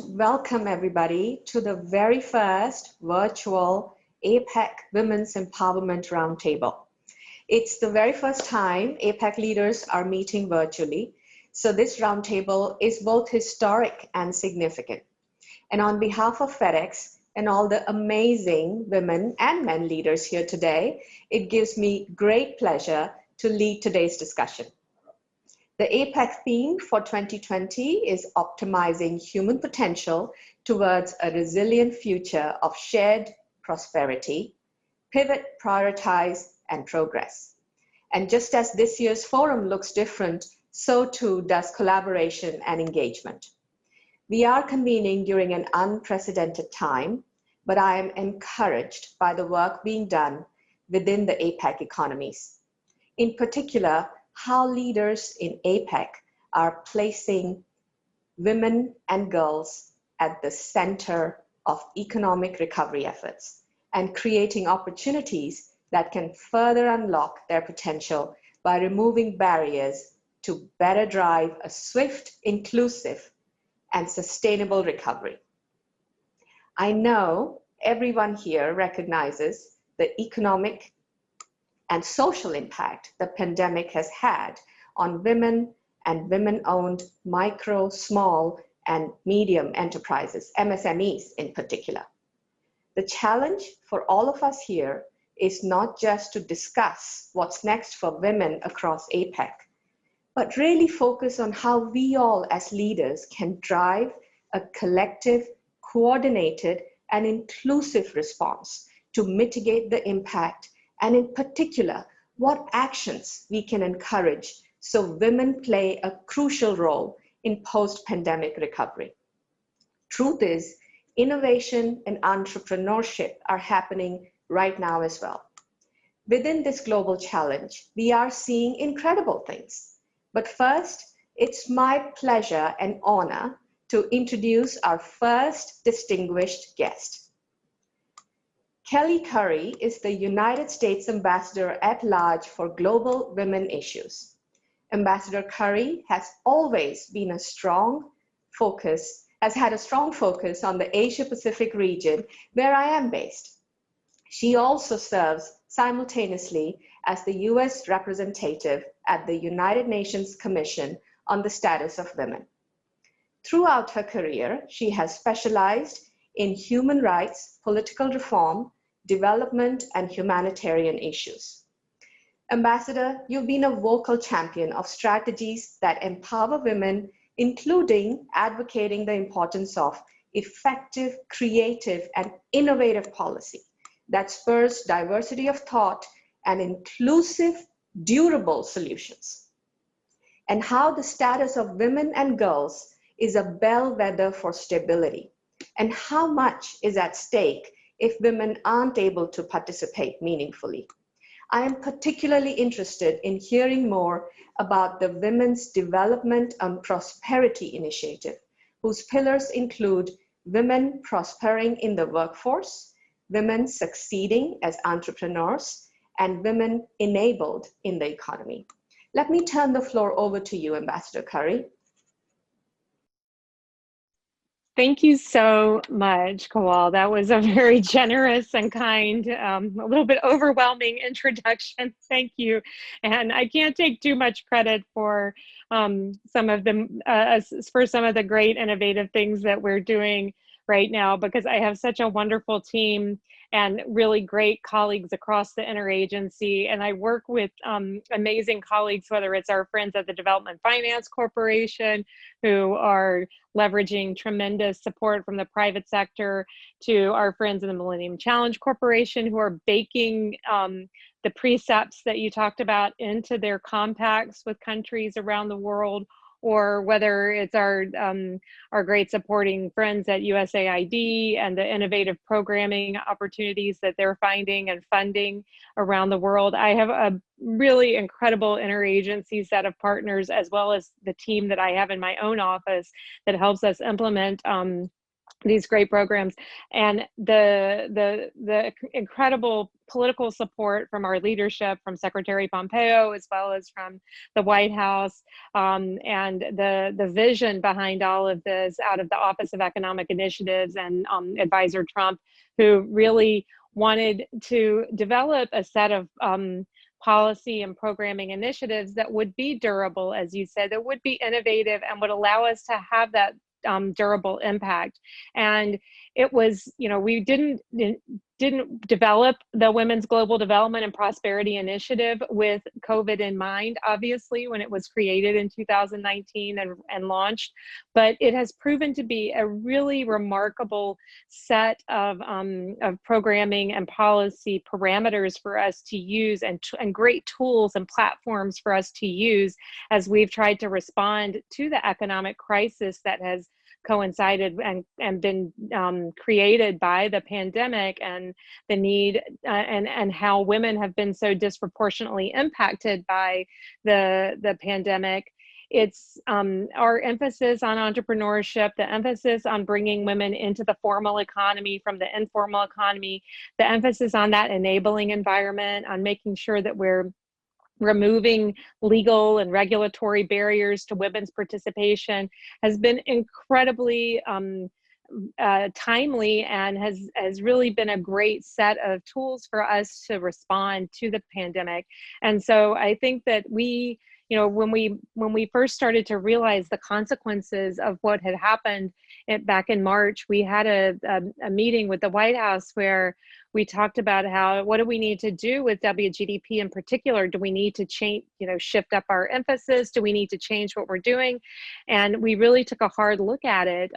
welcome everybody to the very first virtual APEC Women's Empowerment Roundtable. It's the very first time APEC leaders are meeting virtually, so this roundtable is both historic and significant. And on behalf of FedEx and all the amazing women and men leaders here today, it gives me great pleasure to lead today's discussion. The APEC theme for 2020 is optimizing human potential towards a resilient future of shared prosperity, pivot, prioritize, and progress. And just as this year's forum looks different, so too does collaboration and engagement. We are convening during an unprecedented time, but I am encouraged by the work being done within the APEC economies. In particular, how leaders in APEC are placing women and girls at the center of economic recovery efforts and creating opportunities that can further unlock their potential by removing barriers to better drive a swift, inclusive, and sustainable recovery. I know everyone here recognizes the economic and social impact the pandemic has had on women and women-owned micro, small, and medium enterprises, MSMEs in particular. The challenge for all of us here is not just to discuss what's next for women across APEC, but really focus on how we all as leaders can drive a collective, coordinated, and inclusive response to mitigate the impact, and in particular, what actions we can encourage so women play a crucial role in post-pandemic recovery. Truth is, innovation and entrepreneurship are happening right now as well. Within this global challenge, we are seeing incredible things. But first, it's my pleasure and honor to introduce our first distinguished guest. Kelly Curry is the United States Ambassador at Large for Global Women Issues. Ambassador Curry has always been has had a strong focus on the Asia-Pacific region where I am based. She also serves simultaneously as the US representative at the United Nations Commission on the Status of Women. Throughout her career, she has specialized in human rights, political reform, development, and humanitarian issues. Ambassador, you've been a vocal champion of strategies that empower women, including advocating the importance of effective, creative, and innovative policy that spurs diversity of thought and inclusive, durable solutions. And how the status of women and girls is a bellwether for stability, and how much is at stake if women aren't able to participate meaningfully. I am particularly interested in hearing more about the Women's Development and Prosperity Initiative, whose pillars include women prospering in the workforce, women succeeding as entrepreneurs, and women enabled in the economy. Let me turn the floor over to you, Ambassador Curry. Thank you so much, Kawal. That was a very generous and kind, a little bit overwhelming introduction. Thank you. And I can't take too much credit for some of the great innovative things that we're doing right now, because I have such a wonderful team and really great colleagues across the interagency. And I work with amazing colleagues, whether it's our friends at the Development Finance Corporation, who are leveraging tremendous support from the private sector, to our friends in the Millennium Challenge Corporation, who are baking the precepts that you talked about into their compacts with countries around the world, or whether it's our great supporting friends at USAID and the innovative programming opportunities that they're finding and funding around the world. I have a really incredible interagency set of partners, as well as the team that I have in my own office that helps us implement these great programs, and the incredible political support from our leadership, from Secretary Pompeo, as well as from the White House, and the vision behind all of this out of the Office of Economic Initiatives and Advisor Trump, who really wanted to develop a set of policy and programming initiatives that would be durable, as you said, that would be innovative and would allow us to have that durable impact. And it was, we didn't develop the Women's Global Development and Prosperity Initiative with COVID in mind, obviously, when it was created in 2019 and launched, but it has proven to be a really remarkable set of programming and policy parameters for us to use, and great tools and platforms for us to use as we've tried to respond to the economic crisis that has coincided and been created by the pandemic, and the need and how women have been so disproportionately impacted by the pandemic. It's our emphasis on entrepreneurship, the emphasis on bringing women into the formal economy from the informal economy, the emphasis on that enabling environment, on making sure that we're removing legal and regulatory barriers to women's participation, has been incredibly timely, and has really been a great set of tools for us to respond to the pandemic. And so I think that we, when we first started to realize the consequences of what had happened back in March, we had a meeting with the White House where we talked about what do we need to do with WGDP in particular? Do we need to change, shift up our emphasis? Do we need to change what we're doing? And we really took a hard look at it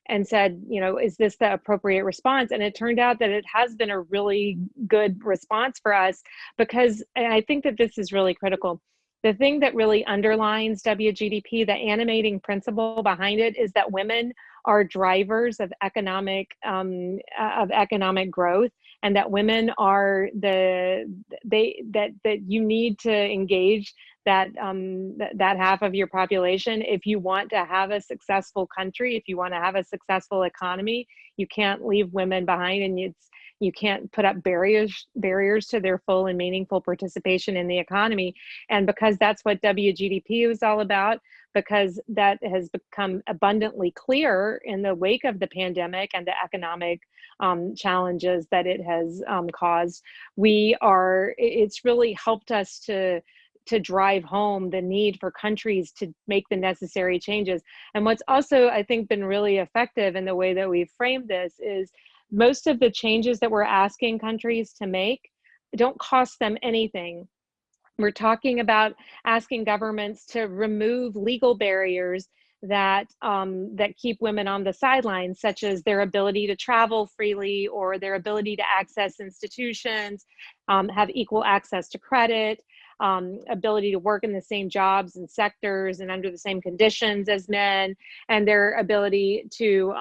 and said, is this the appropriate response? And it turned out that it has been a really good response for us, because, and I think that this is really critical. The thing that really underlines WGDP, the animating principle behind it, is that women are drivers of economic growth, and that women are that you need to engage that half of your population if you want to have a successful country, if you want to have a successful economy. You can't leave women behind, and you can't put up barriers to their full and meaningful participation in the economy. And because that's what WGDP is all about, because that has become abundantly clear in the wake of the pandemic and the economic challenges that it has caused, it's really helped us to drive home the need for countries to make the necessary changes. And what's also, I think, been really effective in the way that we've framed this is most of the changes that we're asking countries to make don't cost them anything. We're talking about asking governments to remove legal barriers that keep women on the sidelines, such as their ability to travel freely, or their ability to access institutions, have equal access to credit, ability to work in the same jobs and sectors and under the same conditions as men, and their ability to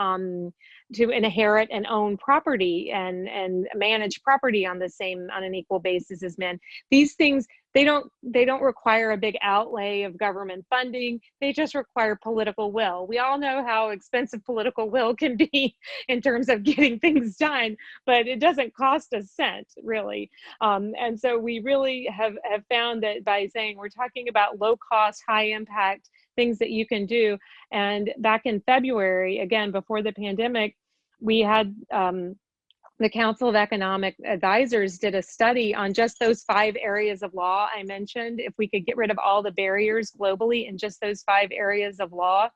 inherit and own property and manage property on an equal basis as men. These things, they don't require a big outlay of government funding. They just require political will. We all know how expensive political will can be in terms of getting things done, but it doesn't cost a cent, really. And so we really have found that by saying we're talking about low cost, high impact things that you can do. And back in February, again, before the pandemic, we had the Council of Economic Advisors did a study on just those 5 areas of law I mentioned. If we could get rid of all the barriers globally in just those 5 areas of law,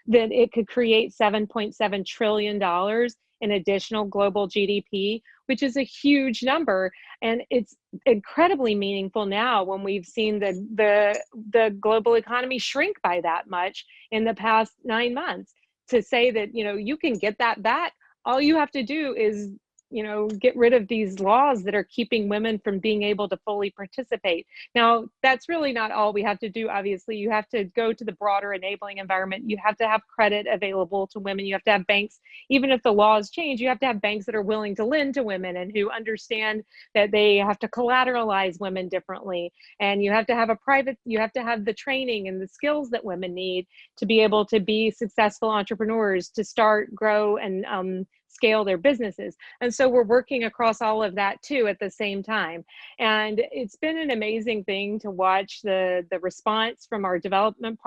then it could create $7.7 trillion in additional global GDP, which is a huge number. And it's incredibly meaningful now when we've seen the global economy shrink by that much in the past 9 months. To say that, you can get that back, all you have to do is get rid of these laws that are keeping women from being able to fully participate. Now, that's really not all we have to do. Obviously, you have to go to the broader enabling environment. You have to have credit available to women. You have to have banks. Even if the laws change, you have to have banks that are willing to lend to women and who understand that they have to collateralize women differently. And you have to have you have to have the training and the skills that women need to be able to be successful entrepreneurs, to start, grow, and scale their businesses. And so we're working across all of that too at the same time. And it's been an amazing thing to watch the response from our developing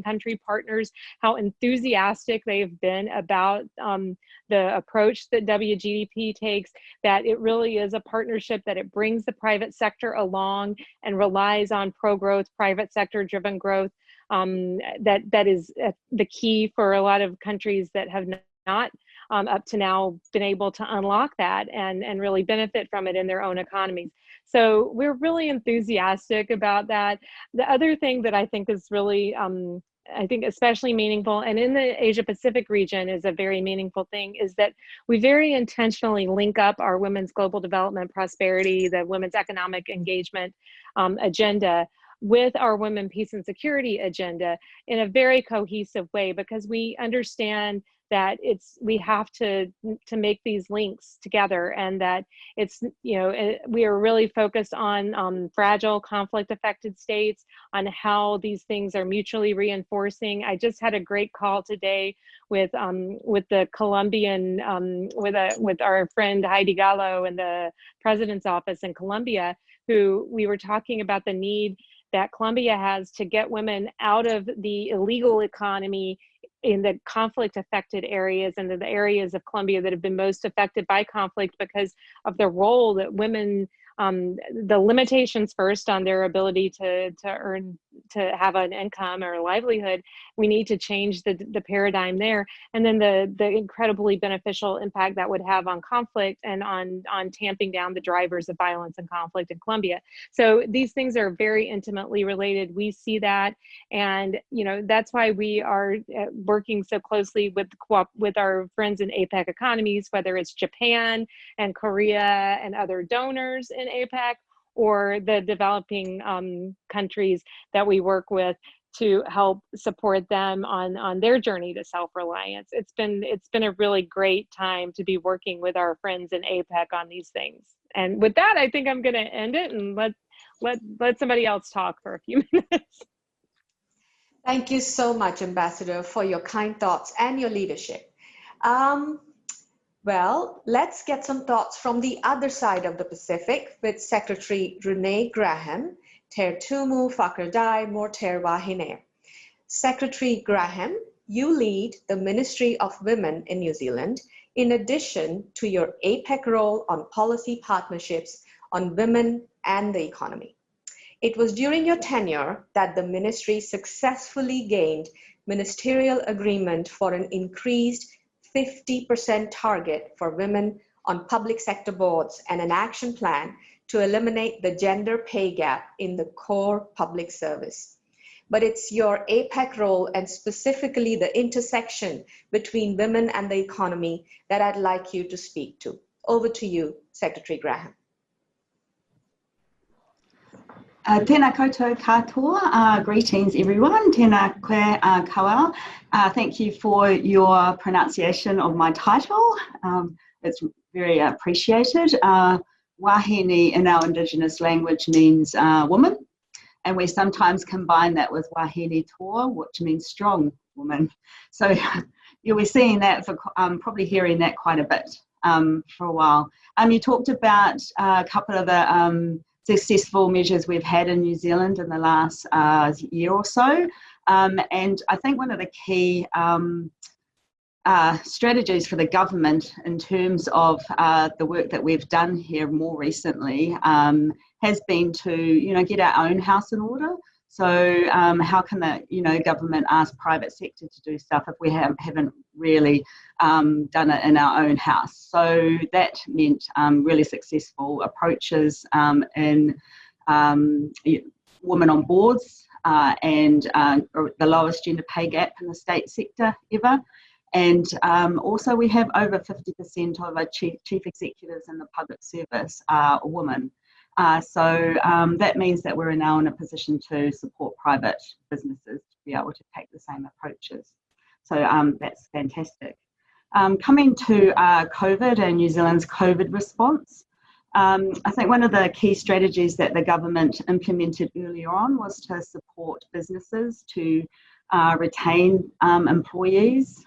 country partners, how enthusiastic they've been about the approach that WGDP takes, that it really is a partnership, that it brings the private sector along and relies on pro-growth, private sector driven growth. That is the key for a lot of countries that have not up to now been able to unlock that and really benefit from it in their own economies. So we're really enthusiastic about that. The other thing that I think is really, I think especially meaningful, and in the Asia Pacific region is a very meaningful thing, is that we very intentionally link up our women's global development prosperity, the women's economic engagement agenda, with our women peace and security agenda in a very cohesive way, because we understand that we have to make these links together, and that we are really focused on fragile, conflict affected states, on how these things are mutually reinforcing. I just had a great call today with the Colombian with our friend Heidi Gallo in the president's office in Colombia, who we were talking about the need that Colombia has to get women out of the illegal economy in the conflict affected areas and the areas of Colombia that have been most affected by conflict because of the role that women, the limitations first on their ability to earn, to have an income or a livelihood. We need to change the paradigm there. And then the incredibly beneficial impact that would have on conflict and on tamping down the drivers of violence and conflict in Colombia. So these things are very intimately related. We see that. And, that's why we are working so closely with our friends in APEC economies, whether it's Japan and Korea and other donors in APEC, or the developing countries that we work with to help support them on their journey to self-reliance. It's been a really great time to be working with our friends in APEC on these things. And with that, I think I'm going to end it and let somebody else talk for a few minutes. Thank you so much, Ambassador, for your kind thoughts and your leadership. Well, let's get some thoughts from the other side of the Pacific with Secretary Renee Graham, Ter Tumu Fakardai Morter Wahine. Secretary Graham, you lead the Ministry of Women in New Zealand, in addition to your APEC role on policy partnerships on women and the economy. It was during your tenure that the ministry successfully gained ministerial agreement for an increased 50% target for women on public sector boards and an action plan to eliminate the gender pay gap in the core public service. But it's your APEC role and specifically the intersection between women and the economy that I'd like you to speak to. Over to you, Secretary Graham. Tēnā koutou katoa, greetings everyone, tēnā koe Kawal. Thank you for your pronunciation of my title. It's very appreciated. Wahine in our Indigenous language means woman, and we sometimes combine that with wahine toa, which means strong woman. So you'll be seeing that, probably hearing that quite a bit for a while. You talked about a couple of the successful measures we've had in New Zealand in the last year or so. And I think one of the key strategies for the government in terms of the work that we've done here more recently has been to, get our own house in order. So how can the, government ask private sector to do stuff if we haven't really done it in our own house? So that meant really successful approaches in women on boards and the lowest gender pay gap in the state sector ever. And also we have over 50% of our chief executives in the public service are women. So that means that we're now in a position to support private businesses to be able to take the same approaches. So that's fantastic. Coming to COVID and New Zealand's COVID response, I think one of the key strategies that the government implemented earlier on was to support businesses to retain employees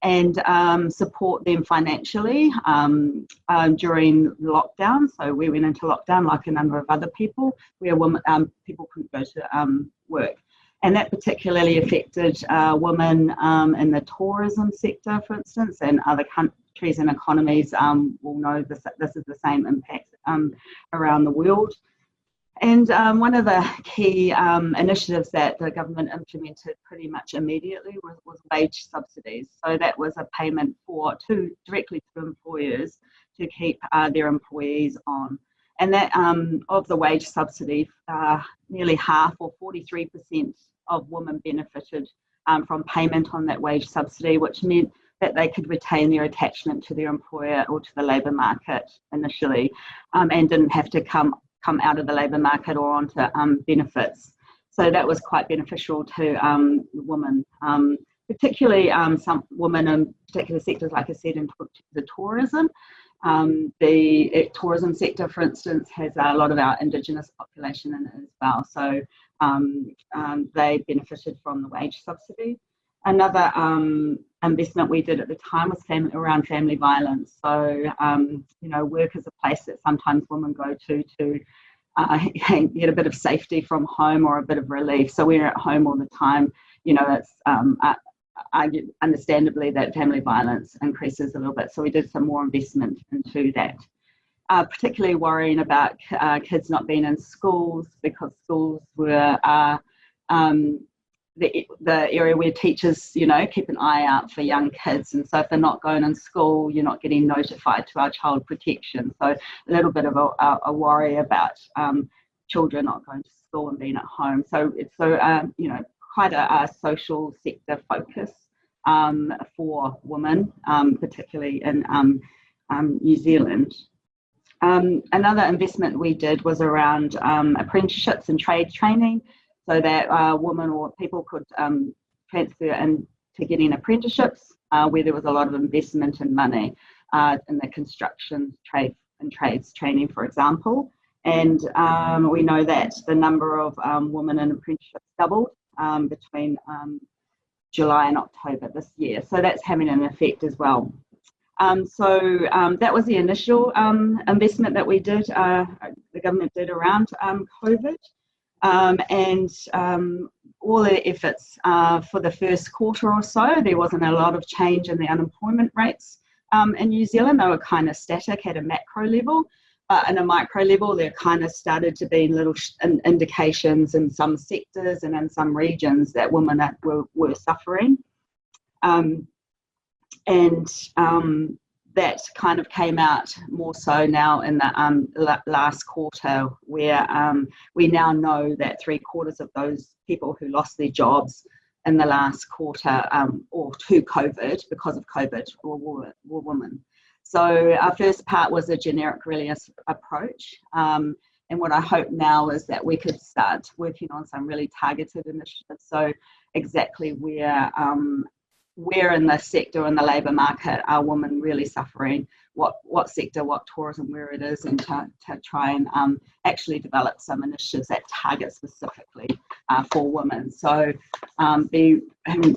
and support them financially during lockdown. So we went into lockdown like a number of other people, where people couldn't go to work. And that particularly affected women in the tourism sector, for instance, and other countries and economies will know this is the same impact around the world. And one of the key initiatives that the government implemented pretty much immediately was wage subsidies. So that was a payment directly to employers to keep their employees on. And that of the wage subsidy, nearly half, or 43%, of women benefited from payment on that wage subsidy, which meant that they could retain their attachment to their employer or to the labour market initially, and didn't have to come out of the labour market or onto benefits. So that was quite beneficial to women, particularly some women in particular sectors, like I said, in the tourism. The tourism sector, for instance, has a lot of our Indigenous population in it as well. So they benefited from the wage subsidy. Another investment we did at the time was around family violence. So, work is a place that sometimes women go to get a bit of safety from home or a bit of relief. So we're at home all the time. It's understandably that family violence increases a little bit. So we did some more investment into that. Particularly worrying about kids not being in schools, because schools were the area where teachers, keep an eye out for young kids. And so if they're not going in school, you're not getting notified to our child protection. So a little bit of a worry about children not going to school and being at home. So it's quite a social sector focus for women, particularly in New Zealand. Another investment we did was around apprenticeships and trade training, so that women or people could transfer into getting apprenticeships where there was a lot of investment and money in the construction trades training, for example. And we know that the number of women in apprenticeships doubled between July and October this year. So that's having an effect as well. So that was the initial investment that we did, the government did around COVID. And all the efforts for the first quarter or so, there wasn't a lot of change in the unemployment rates in New Zealand. They were kind of static at a macro level, but in a micro level, there kind of started to be little indications in some sectors and in some regions that women were suffering. That kind of came out more so now in the last quarter, where we now know that 3/4 of those people who lost their jobs in the last quarter or to COVID, because of COVID, were women. So our first part was a generic approach. And what I hope now is that we could start working on some really targeted initiatives. So exactly where in the sector, in the labour market, are women really suffering, what sector, what tourism, where it is, and to try and actually develop some initiatives that target specifically for women. So be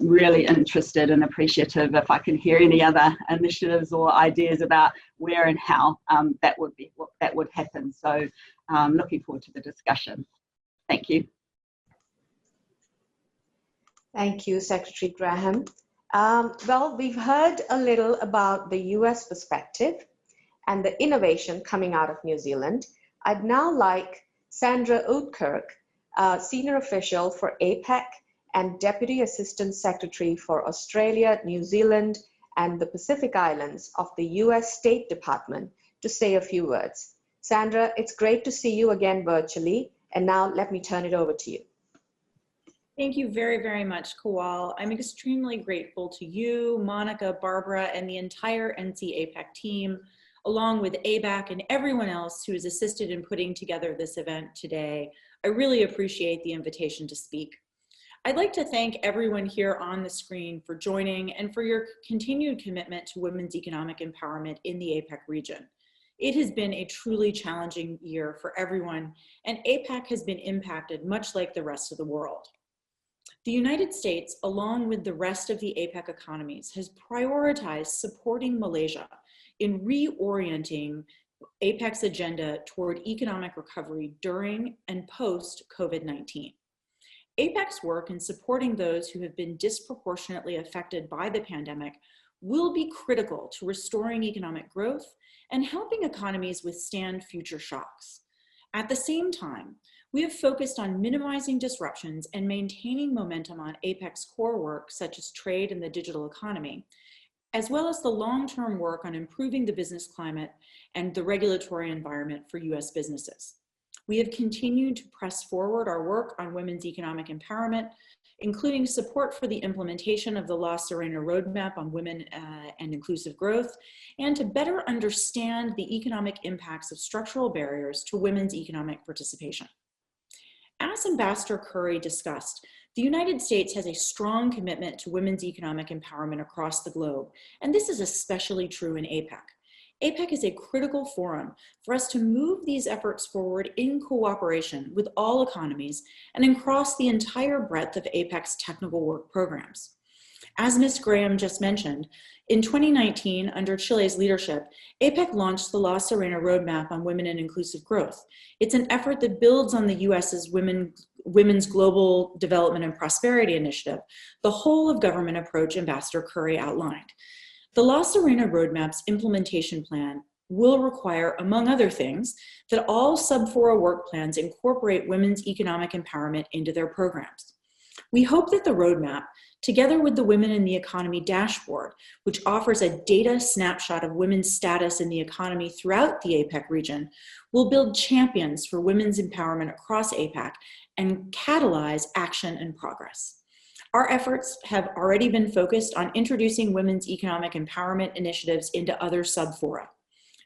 really interested and appreciative if I can hear any other initiatives or ideas about where and how that would happen. So looking forward to the discussion. Thank you. Thank you, Secretary Graham. Well, we've heard a little about the US perspective and the innovation coming out of New Zealand. I'd now like Sandra Oudkirk, Senior Official for APEC and Deputy Assistant Secretary for Australia, New Zealand, and the Pacific Islands of the US State Department, to say a few words. Sandra, it's great to see you again virtually, and now let me turn it over to you. Thank you very, very much, Kawal. I'm extremely grateful to you, Monica, Barbara, and the entire NC APEC team, along with ABAC and everyone else who has assisted in putting together this event today. I really appreciate the invitation to speak. I'd like to thank everyone here on the screen for joining and for your continued commitment to women's economic empowerment in the APEC region. It has been a truly challenging year for everyone, and APEC has been impacted much like the rest of the world. The United States, along with the rest of the APEC economies, has prioritized supporting Malaysia in reorienting APEC's agenda toward economic recovery during and post-COVID-19. APEC's work in supporting those who have been disproportionately affected by the pandemic will be critical to restoring economic growth and helping economies withstand future shocks. At the same time, we have focused on minimizing disruptions and maintaining momentum on APEC's core work, such as trade and the digital economy, as well as the long-term work on improving the business climate and the regulatory environment for US businesses. We have continued to press forward our work on women's economic empowerment, including support for the implementation of the La Serena Roadmap on Women and Inclusive Growth, and to better understand the economic impacts of structural barriers to women's economic participation. As Ambassador Curry discussed, the United States has a strong commitment to women's economic empowerment across the globe, and this is especially true in APEC. APEC is a critical forum for us to move these efforts forward in cooperation with all economies and across the entire breadth of APEC's technical work programs. As Ms. Graham just mentioned, in 2019, under Chile's leadership, APEC launched the La Serena Roadmap on Women and Inclusive Growth. It's an effort that builds on the US's Women's Global Development and Prosperity Initiative, the whole of government approach Ambassador Curry outlined. The La Serena Roadmap's implementation plan will require, among other things, that all sub-fora work plans incorporate women's economic empowerment into their programs. We hope that the roadmap, together with the Women in the Economy dashboard, which offers a data snapshot of women's status in the economy throughout the APEC region, will build champions for women's empowerment across APEC and catalyze action and progress. Our efforts have already been focused on introducing women's economic empowerment initiatives into other sub-fora.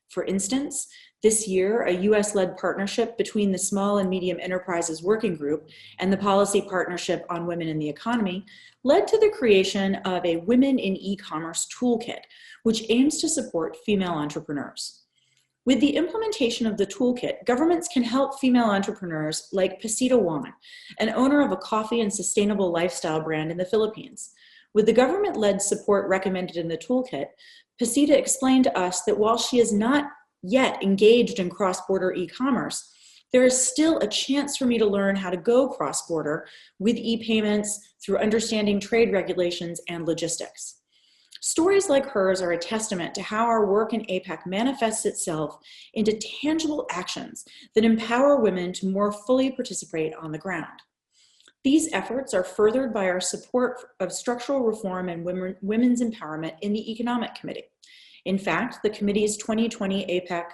For instance, this year, a US-led partnership between the Small and Medium Enterprises Working Group and the Policy Partnership on Women in the Economy led to the creation of a Women in E-commerce Toolkit, which aims to support female entrepreneurs. With the implementation of the toolkit, governments can help female entrepreneurs like Pasita Juan, an owner of a coffee and sustainable lifestyle brand in the Philippines. With the government-led support recommended in the toolkit, Pasita explained to us that while she is not yet engaged in cross-border e-commerce, there is still a chance for me to learn how to go cross-border with e-payments through understanding trade regulations and logistics. Stories like hers are a testament to how our work in APEC manifests itself into tangible actions that empower women to more fully participate on the ground. These efforts are furthered by our support of structural reform and women's empowerment in the Economic Committee. In fact, the committee's 2020 APEC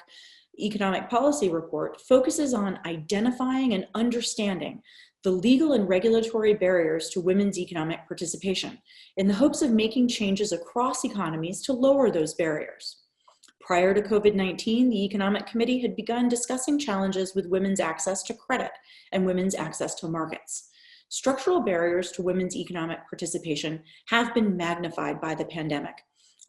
Economic Policy Report focuses on identifying and understanding the legal and regulatory barriers to women's economic participation in the hopes of making changes across economies to lower those barriers. Prior to COVID-19, the Economic Committee had begun discussing challenges with women's access to credit and women's access to markets. Structural barriers to women's economic participation have been magnified by the pandemic.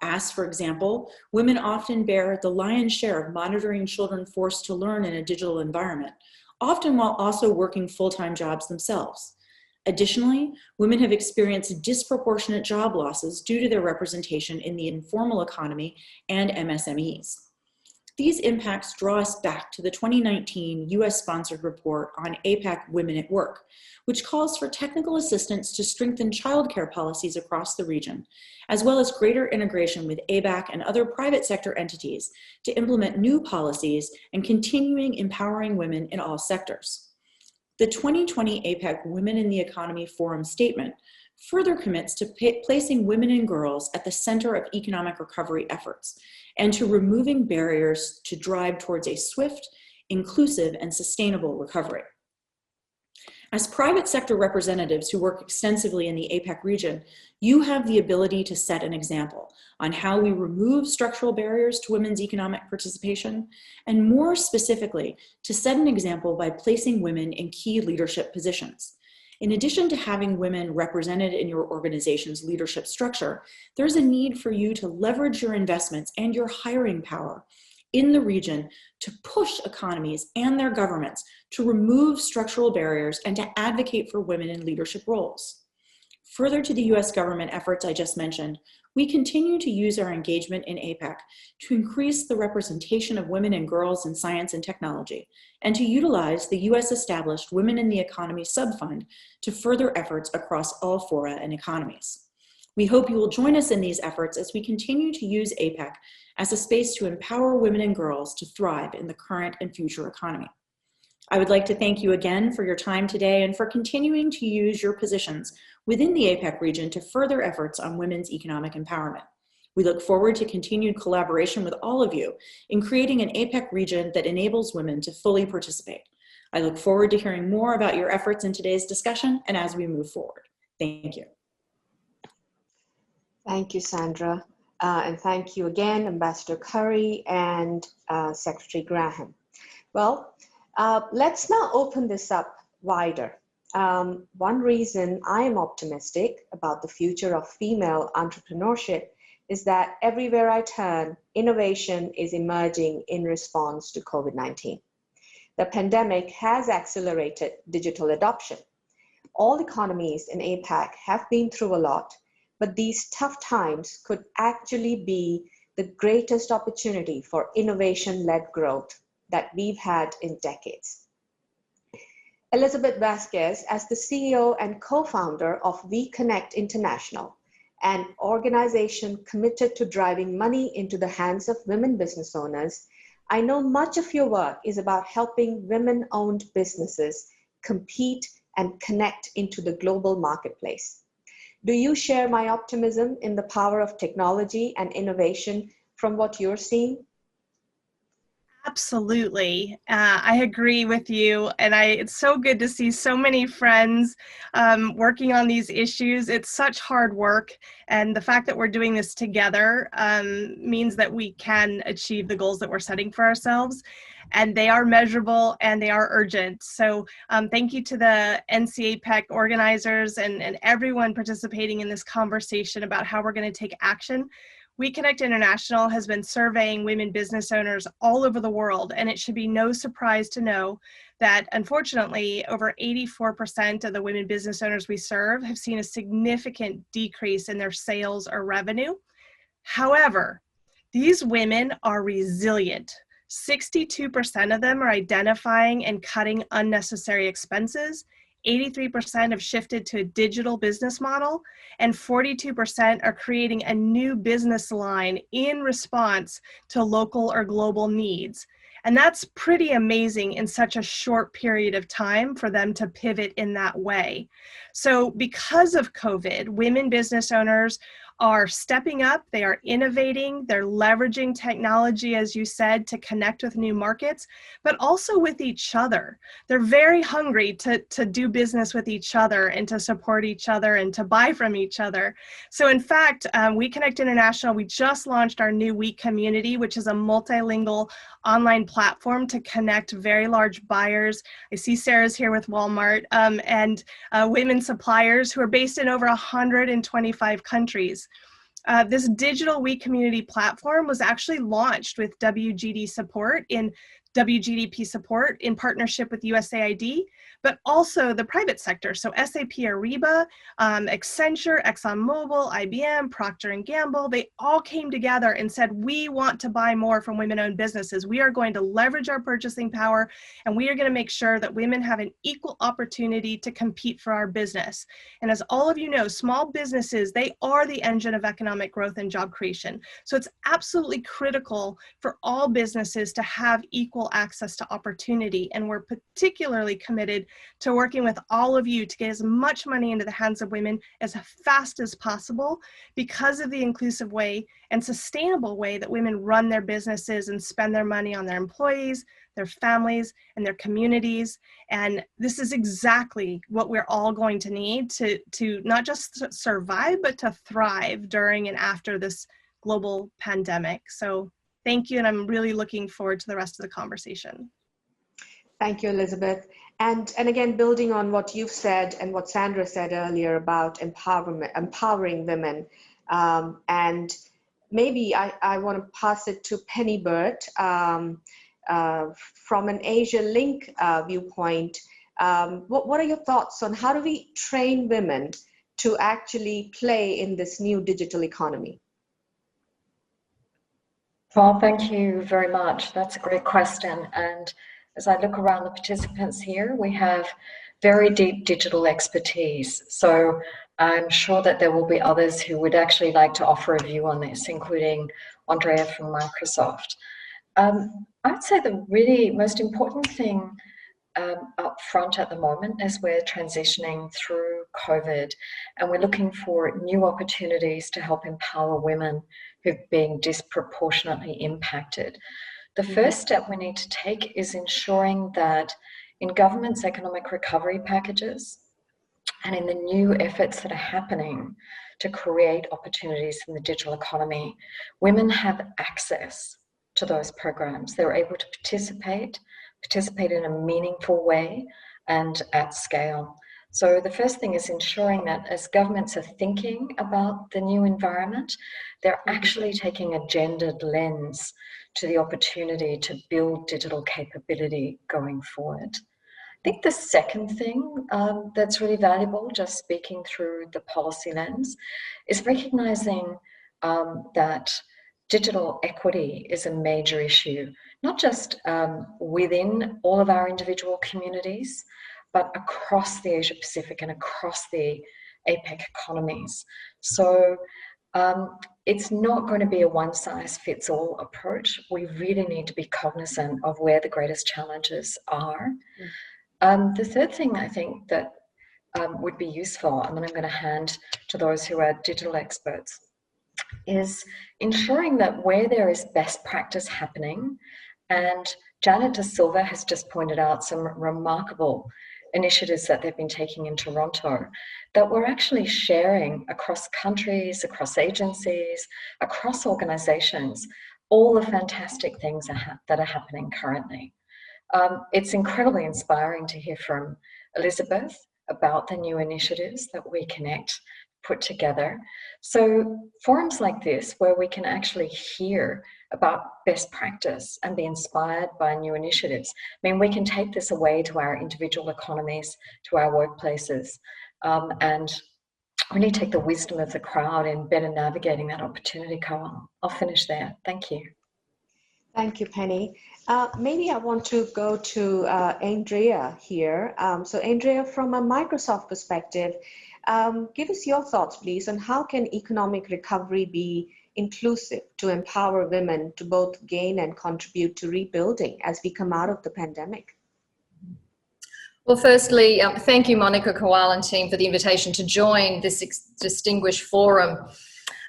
As, for example, women often bear the lion's share of monitoring children forced to learn in a digital environment, often while also working full-time jobs themselves. Additionally, women have experienced disproportionate job losses due to their representation in the informal economy and MSMEs. These impacts draw us back to the 2019 US-sponsored report on APEC Women at Work, which calls for technical assistance to strengthen childcare policies across the region, as well as greater integration with ABAC and other private sector entities to implement new policies and continuing empowering women in all sectors. The 2020 APEC Women in the Economy Forum statement further commits to placing women and girls at the center of economic recovery efforts and to removing barriers to drive towards a swift, inclusive, and sustainable recovery. As private sector representatives who work extensively in the APEC region, you have the ability to set an example on how we remove structural barriers to women's economic participation, and more specifically, to set an example by placing women in key leadership positions. In addition to having women represented in your organization's leadership structure, there's a need for you to leverage your investments and your hiring power in the region to push economies and their governments to remove structural barriers and to advocate for women in leadership roles. Further to the US government efforts I just mentioned, we continue to use our engagement in APEC to increase the representation of women and girls in science and technology, and to utilize the US established Women in the Economy Subfund to further efforts across all fora and economies. We hope you will join us in these efforts as we continue to use APEC as a space to empower women and girls to thrive in the current and future economy. I would like to thank you again for your time today and for continuing to use your positions within the APEC region to further efforts on women's economic empowerment. We look forward to continued collaboration with all of you in creating an APEC region that enables women to fully participate. I look forward to hearing more about your efforts in today's discussion and as we move forward. Thank you. Thank you, Sandra. And thank you again, Ambassador Curry and Secretary Graham. Well, let's now open this up wider. One reason I am optimistic about the future of female entrepreneurship is that everywhere I turn, innovation is emerging in response to COVID-19. The pandemic has accelerated digital adoption. All economies in APEC have been through a lot, but these tough times could actually be the greatest opportunity for innovation-led growth that we've had in decades. Elizabeth Vasquez, as the CEO and co-founder of We Connect International, an organization committed to driving money into the hands of women business owners, I know much of your work is about helping women-owned businesses compete and connect into the global marketplace. Do you share my optimism in the power of technology and innovation from what you're seeing? Absolutely. I agree with you. And it's so good to see so many friends working on these issues. It's such hard work. And the fact that we're doing this together means that we can achieve the goals that we're setting for ourselves. And they are measurable and they are urgent. So thank you to the NCAPEC organizers and everyone participating in this conversation about how we're going to take action. We Connect International has been surveying women business owners all over the world, and it should be no surprise to know that unfortunately over 84% of the women business owners we serve have seen a significant decrease in their sales or revenue. However, these women are resilient. 62% of them are identifying and cutting unnecessary expenses. 83% have shifted to a digital business model, and 42% are creating a new business line in response to local or global needs. And that's pretty amazing in such a short period of time for them to pivot in that way. So because of COVID, women business owners are stepping up, they are innovating, they're leveraging technology, as you said, to connect with new markets, but also with each other. They're very hungry to do business with each other and to support each other and to buy from each other. So in fact, We Connect International, we just launched our new We Community, which is a multilingual online platform to connect very large buyers. I see Sarah's here with Walmart and women suppliers who are based in over 125 countries. This digital We Community platform was actually launched with WGDP support in partnership with USAID, but also the private sector. So SAP Ariba, Accenture, ExxonMobil, IBM, Procter & Gamble, they all came together and said, we want to buy more from women-owned businesses. We are going to leverage our purchasing power, and we are going to make sure that women have an equal opportunity to compete for our business. And as all of you know, small businesses, they are the engine of economic growth and job creation. So it's absolutely critical for all businesses to have equal access to opportunity. And we're particularly committed to working with all of you to get as much money into the hands of women as fast as possible because of the inclusive way and sustainable way that women run their businesses and spend their money on their employees, their families, and their communities. And this is exactly what we're all going to need to not just survive, but to thrive during and after this global pandemic. So thank you, and I'm really looking forward to the rest of the conversation. Thank you, Elizabeth. And again, building on what you've said and what Sandra said earlier about empowering women, and maybe I want to pass it to Penny Burt from an Asia Link viewpoint. What are your thoughts on how do we train women to actually play in this new digital economy? Well, thank you very much. That's a great question. And as I look around the participants here, we have very deep digital expertise. So I'm sure that there will be others who would actually like to offer a view on this, including Andrea from Microsoft. I'd say the really most important thing up front at the moment as we're transitioning through COVID and we're looking for new opportunities to help empower women who've been disproportionately impacted. The first step we need to take is ensuring that in government's economic recovery packages and in the new efforts that are happening to create opportunities in the digital economy, women have access to those programs. They're able to participate in a meaningful way and at scale. So the first thing is ensuring that as governments are thinking about the new environment, they're actually taking a gendered lens to the opportunity to build digital capability going forward. I think the second thing that's really valuable, just speaking through the policy lens, is recognizing that digital equity is a major issue, not just within all of our individual communities, but across the Asia Pacific and across the APEC economies. So it's not going to be a one-size-fits-all approach. We really need to be cognizant of where the greatest challenges are. The third thing I think that would be useful, and then I'm going to hand to those who are digital experts, is ensuring that where there is best practice happening, and Janet De Silva has just pointed out some remarkable initiatives that they've been taking in Toronto, that we're actually sharing across countries, across agencies, across organizations, all the fantastic things that are happening currently. It's incredibly inspiring to hear from Elizabeth about the new initiatives that We Connect put together. So forums like this, where we can actually hear about best practice and be inspired by new initiatives, I mean, we can take this away to our individual economies, to our workplaces, and really take the wisdom of the crowd in better navigating that opportunity, Kawal. I'll finish there. Thank you. Thank you, Penny. Maybe I want to go to Andrea here. So Andrea, from a Microsoft perspective, give us your thoughts, please, on how can economic recovery be inclusive to empower women to both gain and contribute to rebuilding as we come out of the pandemic? Well, firstly, thank you, Monica, Kawal and team, for the invitation to join this distinguished forum.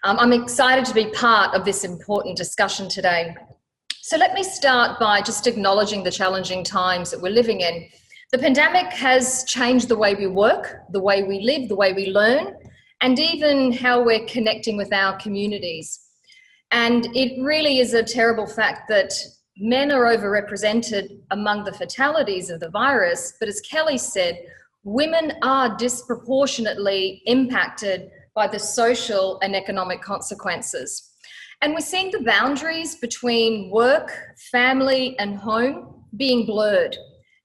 I'm excited to be part of this important discussion today. So let me start by just acknowledging the challenging times that we're living in. The pandemic has changed the way we work, the way we live, the way we learn, and even how we're connecting with our communities. And it really is a terrible fact that men are overrepresented among the fatalities of the virus, but as Kelly said, women are disproportionately impacted by the social and economic consequences. And we're seeing the boundaries between work, family, and home being blurred.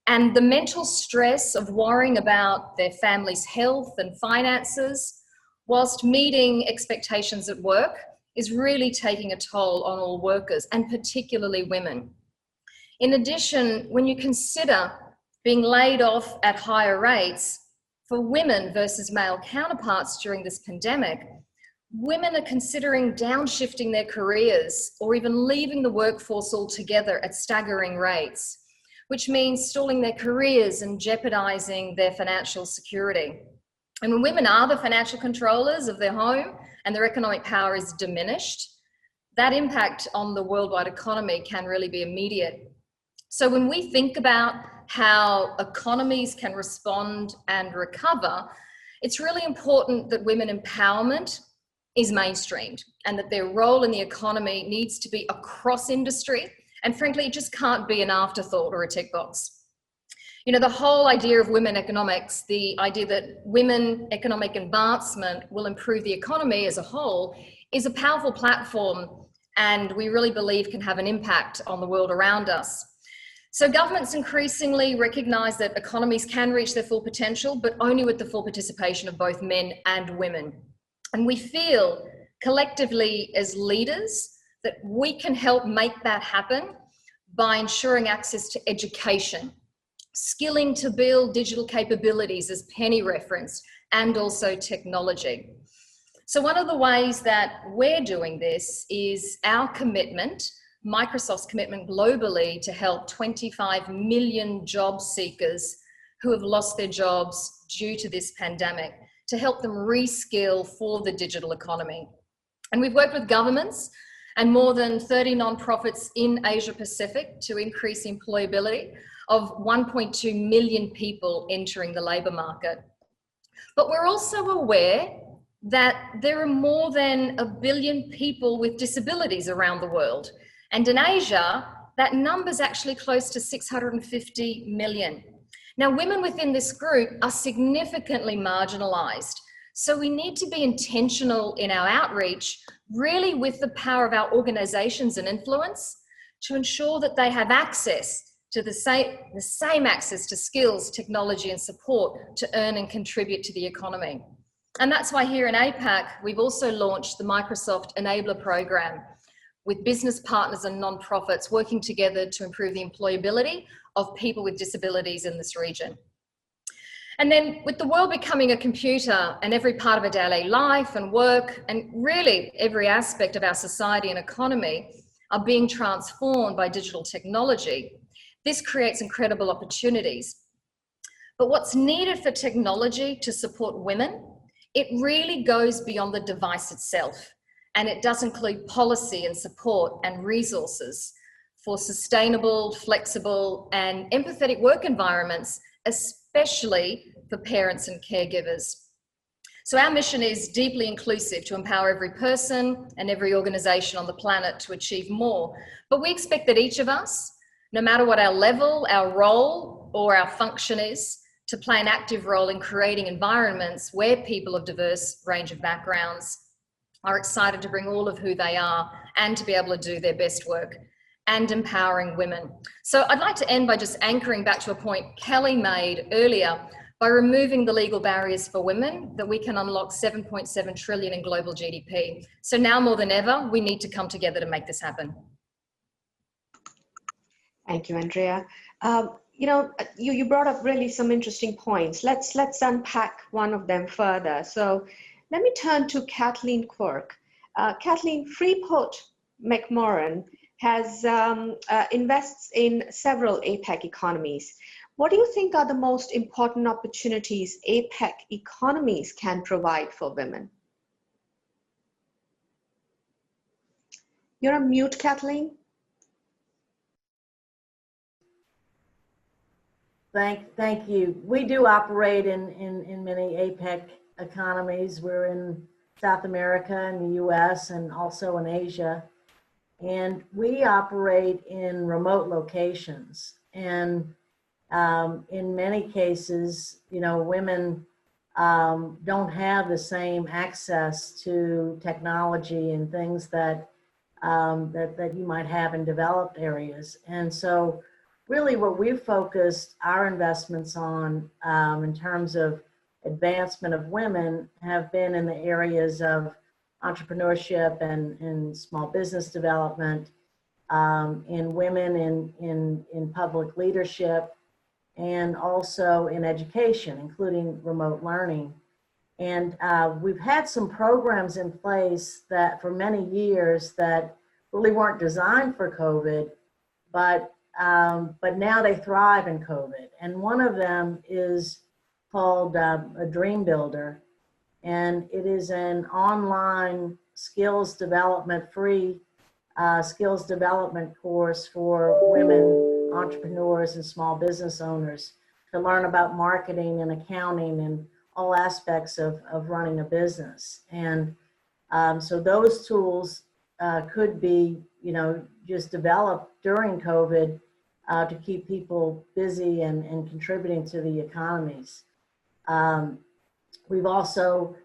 And the mental stress of worrying about their family's health and finances, whilst meeting expectations at work, is really taking a toll on all workers, and particularly women. In addition, when you consider being laid off at higher rates for women versus male counterparts during this pandemic, women are considering downshifting their careers or even leaving the workforce altogether at staggering rates, which means stalling their careers and jeopardizing their financial security. And when women are the financial controllers of their home and their economic power is diminished, that impact on the worldwide economy can really be immediate. So when we think about how economies can respond and recover, it's really important that women empowerment is mainstreamed and that their role in the economy needs to be across industry. And frankly, it just can't be an afterthought or a tick box. You know, the whole idea of women economics, the idea that women economic advancement will improve the economy as a whole, is a powerful platform, and we really believe can have an impact on the world around us. So governments increasingly recognise that economies can reach their full potential, but only with the full participation of both men and women. And we feel collectively as leaders that we can help make that happen by ensuring access to education, skilling to build digital capabilities, as Penny referenced, and also technology. So one of the ways that we're doing this is our commitment, Microsoft's commitment globally, to help 25 million job seekers who have lost their jobs due to this pandemic, to help them reskill for the digital economy. And we've worked with governments and more than 30 nonprofits in Asia Pacific to increase employability of 1.2 million people entering the labour market. But we're also aware that there are more than 1 billion people with disabilities around the world. And in Asia, that number's actually close to 650 million. Now, women within this group are significantly marginalised. So we need to be intentional in our outreach, really with the power of our organisations and influence, to ensure that they have access to the same access to skills, technology and support to earn and contribute to the economy. And that's why here in APAC, we've also launched the Microsoft Enabler Program with business partners and nonprofits working together to improve the employability of people with disabilities in this region. And then with the world becoming a computer and every part of our daily life and work and really every aspect of our society and economy are being transformed by digital technology, this creates incredible opportunities. But what's needed for technology to support women, it really goes beyond the device itself. And it does include policy and support and resources for sustainable, flexible, and empathetic work environments, especially for parents and caregivers. So our mission is deeply inclusive to empower every person and every organisation on the planet to achieve more. But we expect that each of us, no matter what our level, our role, or our function is, to play an active role in creating environments where people of diverse range of backgrounds are excited to bring all of who they are and to be able to do their best work, and empowering women. So I'd like to end by just anchoring back to a point Kelly made earlier. By removing the legal barriers for women, that we can unlock 7.7 trillion in global GDP. So now more than ever, we need to come together to make this happen. Thank you, Andrea. You know, you brought up really some interesting points. Let's unpack one of them further. So let me turn to Kathleen Quirk. Kathleen, Freeport McMoran has invests in several APEC economies. What do you think are the most important opportunities APEC economies can provide for women? You're on mute, Kathleen. Thank you. We do operate in many APEC economies. We're in South America and the US and also in Asia. And we operate in remote locations. And in many cases, you know, women don't have the same access to technology and things that you might have in developed areas. And so really what we've focused our investments on in terms of advancement of women have been in the areas of entrepreneurship and small business development, in women in public leadership, and also in education, including remote learning. And we've had some programs in place that for many years that really weren't designed for COVID, but now they thrive in COVID. And one of them is called a Dream Builder. And it is an online skills development, free skills development course for women entrepreneurs and small business owners to learn about marketing and accounting and all aspects of running a business. And so those tools could be, just developed during COVID to keep people busy and contributing to the economies. We've also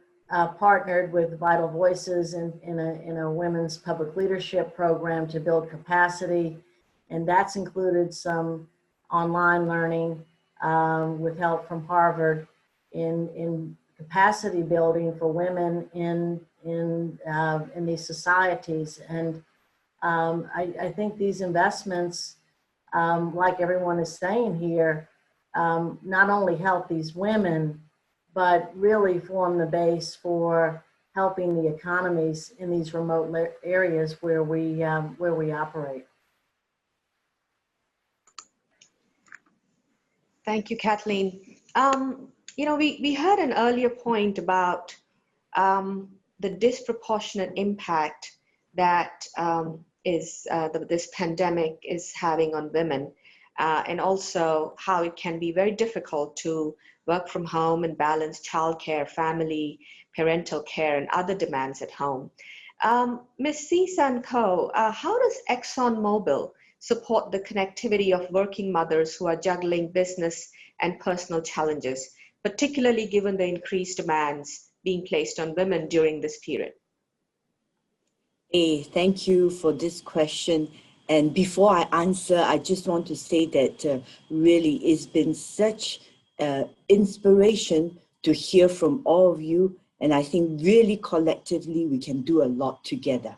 partnered with Vital Voices in a women's public leadership program to build capacity, and that's included some online learning with help from Harvard in capacity building for women in these societies. And I think these investments, like everyone is saying here, not only help these women, but really form the base for helping the economies in these remote areas where we operate. Thank you, Kathleen. We heard an earlier point about the disproportionate impact that this pandemic is having on women, and also how it can be very difficult to work from home and balance childcare, family, parental care, and other demands at home. Ms. C-San-Ko, how does ExxonMobil support the connectivity of working mothers who are juggling business and personal challenges, particularly given the increased demands being placed on women during this period? Hey, thank you for this question. And before I answer, I just want to say that really it's been such inspiration to hear from all of you. And I think really collectively we can do a lot together.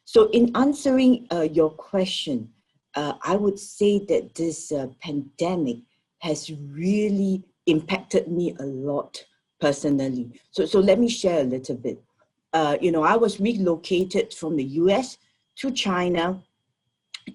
So in answering your question, I would say that this pandemic has really impacted me a lot personally. So let me share a little bit. I was relocated from the US to China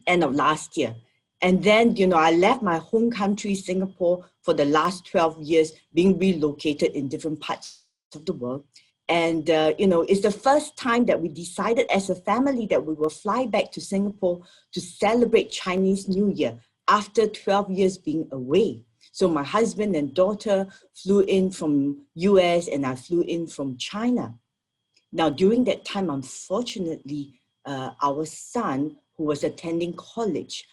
end of last year. And then, I left my home country, Singapore, for the last 12 years, being relocated in different parts of the world. And, it's the first time that we decided as a family that we will fly back to Singapore to celebrate Chinese New Year after 12 years being away. So my husband and daughter flew in from US and I flew in from China. Now, during that time, unfortunately, our son, who was attending college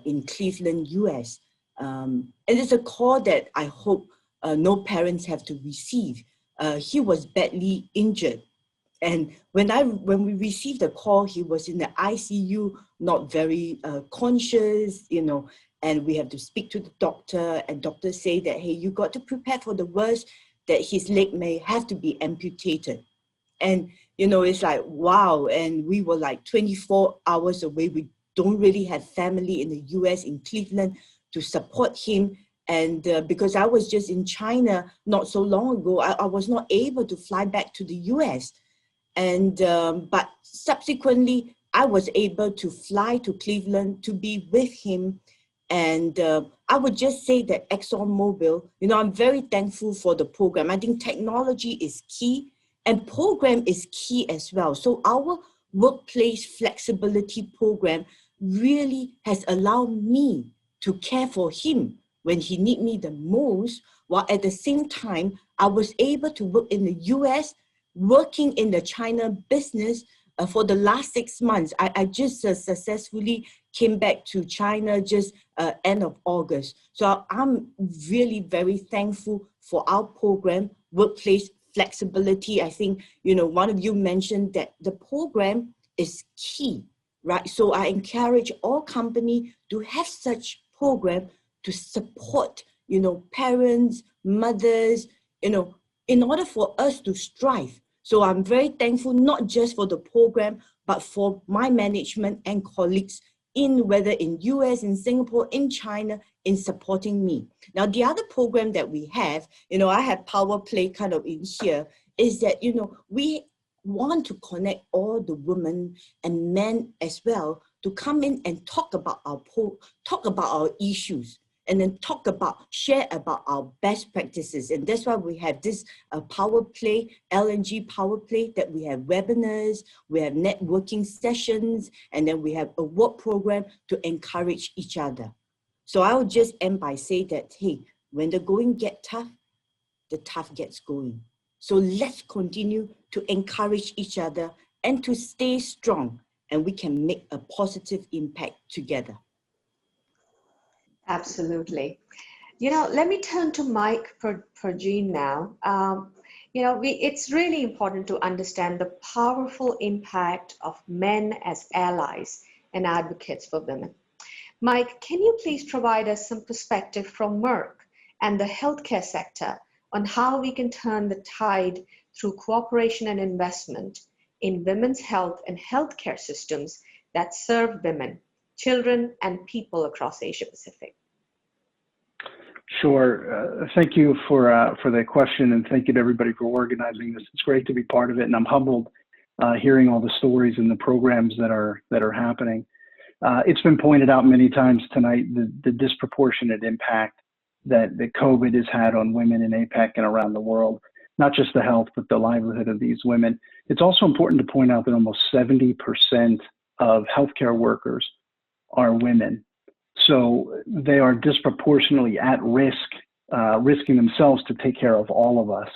in Cleveland, US, and it's a call that I hope no parents have to receive. He was badly injured. And when we received the call, he was in the ICU, not very conscious, and we have to speak to the doctor, and doctors say that, hey, you got to prepare for the worst, that his leg may have to be amputated. And, it's like, wow. And we were like 24 hours away. We don't really have family in the US, in Cleveland, to support him. And because I was just in China not so long ago, I was not able to fly back to the US. And but subsequently, I was able to fly to Cleveland to be with him. And I would just say that ExxonMobil, I'm very thankful for the program. I think technology is key and program is key as well. So our workplace flexibility program really has allowed me to care for him when he needs me the most, while at the same time, I was able to work in the US, working in the China business for the last 6 months. I just successfully came back to China just end of August. So I'm really very thankful for our program, Workplace Flexibility. I think, one of you mentioned that the program is key, right? So I encourage all companies to have such program to support, parents, mothers, in order for us to strive. So I'm very thankful, not just for the program, but for my management and colleagues whether in US, in Singapore, in China, in supporting me. Now, the other program that we have, I have Power Play kind of in here, is that, we want to connect all the women and men as well to come in and talk about our issues, and then share about our best practices. And that's why we have this Power Play, LNG Power Play, that we have webinars, we have networking sessions, and then we have a work program to encourage each other. So I'll just end by saying that, hey, when the going gets tough, the tough gets going. So let's continue to encourage each other and to stay strong, and we can make a positive impact together. Absolutely. Let me turn to Mike Pergine now. It's really important to understand the powerful impact of men as allies and advocates for women. Mike, can you please provide us some perspective from Merck and the healthcare sector on how we can turn the tide through cooperation and investment in women's health and healthcare systems that serve women, children, and people across Asia Pacific? Sure. Thank you for the question, and thank you to everybody for organizing this. It's great to be part of it, and I'm humbled hearing all the stories and the programs that are happening. It's been pointed out many times tonight, the disproportionate impact that COVID has had on women in APEC and around the world, not just the health, but the livelihood of these women. It's also important to point out that almost 70% of healthcare workers are women. So they are disproportionately at risk, risking themselves to take care of all of us.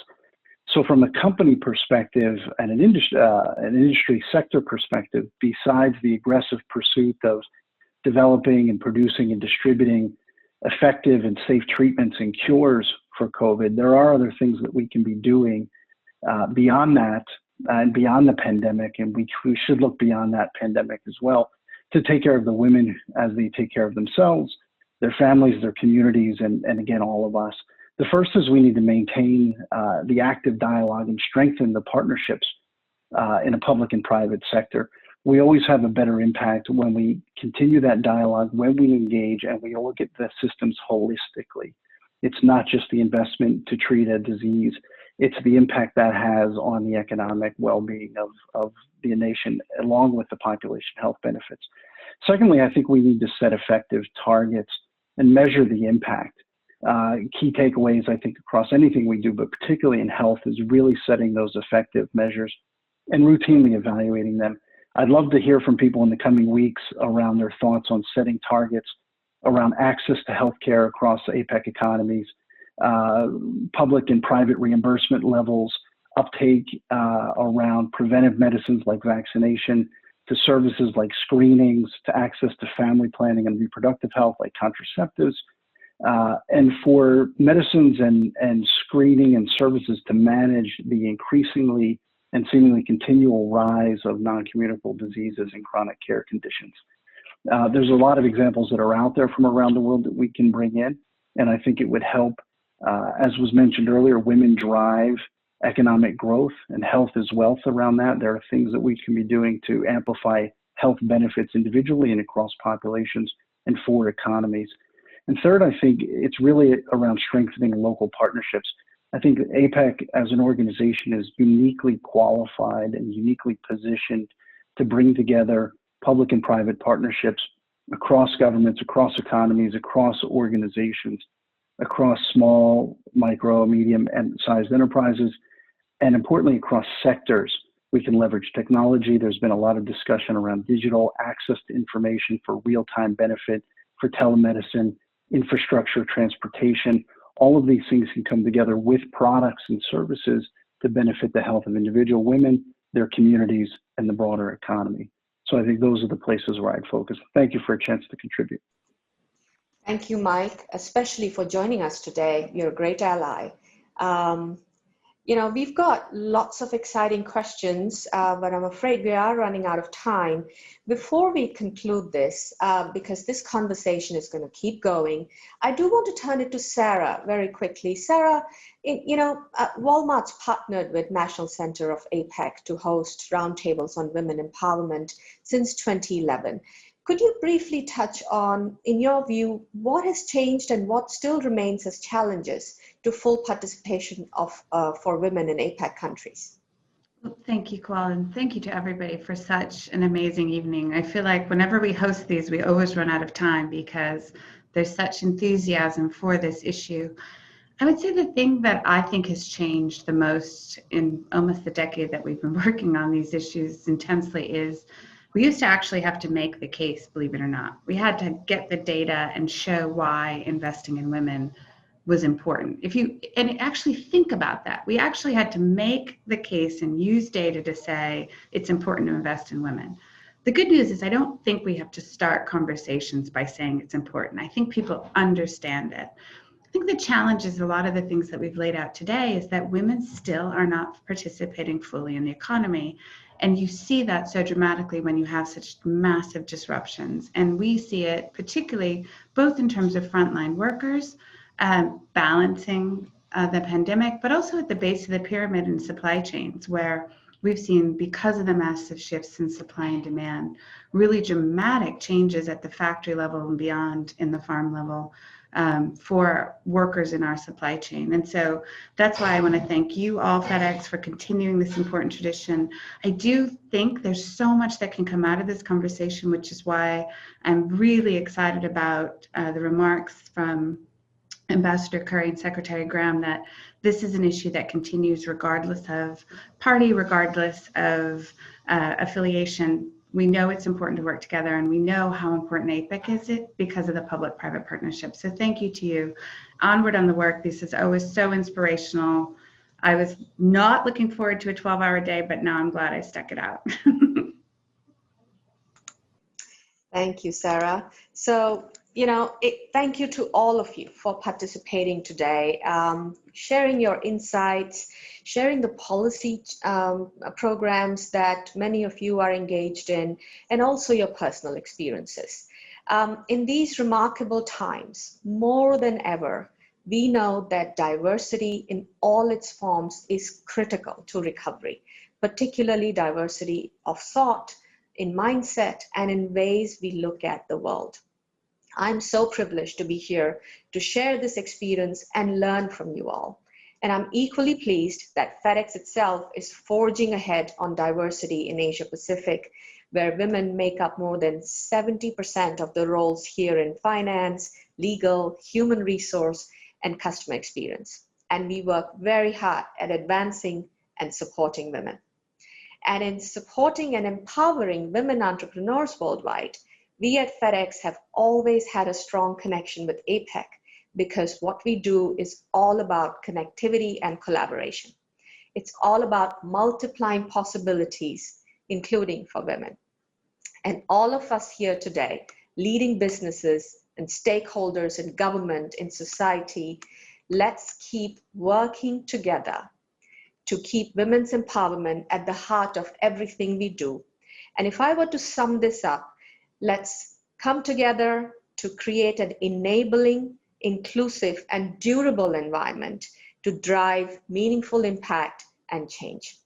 So from a company perspective and an industry sector perspective, besides the aggressive pursuit of developing and producing and distributing effective and safe treatments and cures for COVID, there are other things that we can be doing beyond that and beyond the pandemic, and we should look beyond that pandemic as well to take care of the women as they take care of themselves, their families, their communities, and again, all of us. The first is we need to maintain the active dialogue and strengthen the partnerships in a public and private sector. We always have a better impact when we continue that dialogue, when we engage, and we look at the systems holistically. It's not just the investment to treat a disease, it's the impact that has on the economic well-being of the nation, along with the population health benefits. Secondly, I think we need to set effective targets and measure the impact. Key takeaways, I think, across anything we do, but particularly in health, is really setting those effective measures and routinely evaluating them. I'd love to hear from people in the coming weeks around their thoughts on setting targets around access to healthcare across APEC economies, public and private reimbursement levels, uptake around preventive medicines like vaccination, to services like screenings, to access to family planning and reproductive health like contraceptives, and for medicines and screening and services to manage the increasingly and seemingly continual rise of non-communicable diseases and chronic care conditions. There's a lot of examples that are out there from around the world that we can bring in, and I think it would help, as was mentioned earlier, women drive economic growth, and health is wealth around that. There are things that we can be doing to amplify health benefits individually and across populations and for economies. And third, I think it's really around strengthening local partnerships. I think APEC as an organization is uniquely qualified and uniquely positioned to bring together public and private partnerships across governments, across economies, across organizations, across small, micro, medium, and sized enterprises, and importantly, across sectors. We can leverage technology. There's been a lot of discussion around digital access to information for real-time benefit, for telemedicine, infrastructure, transportation. All of these things can come together with products and services to benefit the health of individual women, their communities, and the broader economy. So I think those are the places where I'd focus. Thank you for a chance to contribute. Thank you, Mike, especially for joining us today. You're a great ally. We've got lots of exciting questions, but I'm afraid we are running out of time. Before we conclude this, because this conversation is going to keep going, I do want to turn it to Sarah very quickly. Sarah, Walmart's partnered with National Center of APEC to host roundtables on women empowerment since 2011. Could you briefly touch on, in your view, what has changed and what still remains as challenges to full participation for women in APEC countries? Well, thank you, Kawal, and thank you to everybody for such an amazing evening. I feel like whenever we host these, we always run out of time because there's such enthusiasm for this issue. I would say the thing that I think has changed the most in almost the decade that we've been working on these issues intensely is We used to actually have to make the case, believe it or not. We had to get the data and show why investing in women was important. And actually think about that. We actually had to make the case and use data to say it's important to invest in women. The good news is I don't think we have to start conversations by saying it's important. I think people understand it. I think the challenge is a lot of the things that we've laid out today is that women still are not participating fully in the economy. And you see that so dramatically when you have such massive disruptions. And we see it particularly both in terms of frontline workers, balancing the pandemic, but also at the base of the pyramid in supply chains, where we've seen, because of the massive shifts in supply and demand, really dramatic changes at the factory level and beyond in the farm level for workers in our supply chain. And so that's why I want to thank you all, FedEx, for continuing this important tradition. I do think there's so much that can come out of this conversation, which is why I'm really excited about the remarks from Ambassador Curry and Secretary Graham that this is an issue that continues regardless of party, regardless of affiliation. We know it's important to work together, and we know how important APEC is because of the public-private partnership. So thank you to you. Onward on the work. This is always so inspirational. I was not looking forward to a 12-hour day, but now I'm glad I stuck it out. Thank you, Sarah. So, thank you to all of you for participating today, sharing your insights, sharing the policy programs that many of you are engaged in, and also your personal experiences. In these remarkable times, more than ever, we know that diversity in all its forms is critical to recovery, particularly diversity of thought, in mindset, and in ways we look at the world. I'm so privileged to be here to share this experience and learn from you all. And I'm equally pleased that FedEx itself is forging ahead on diversity in Asia Pacific, where women make up more than 70% of the roles here in finance, legal, human resource, and customer experience. And we work very hard at advancing and supporting women. And in supporting and empowering women entrepreneurs worldwide, we at FedEx have always had a strong connection with APEC because what we do is all about connectivity and collaboration. It's all about multiplying possibilities, including for women. And all of us here today, leading businesses and stakeholders in government, in society, let's keep working together to keep women's empowerment at the heart of everything we do. And if I were to sum this up, let's come together to create an enabling, inclusive, and durable environment to drive meaningful impact and change.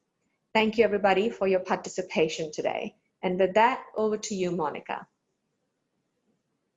Thank you, everybody, for your participation today. And with that, over to you, Monica.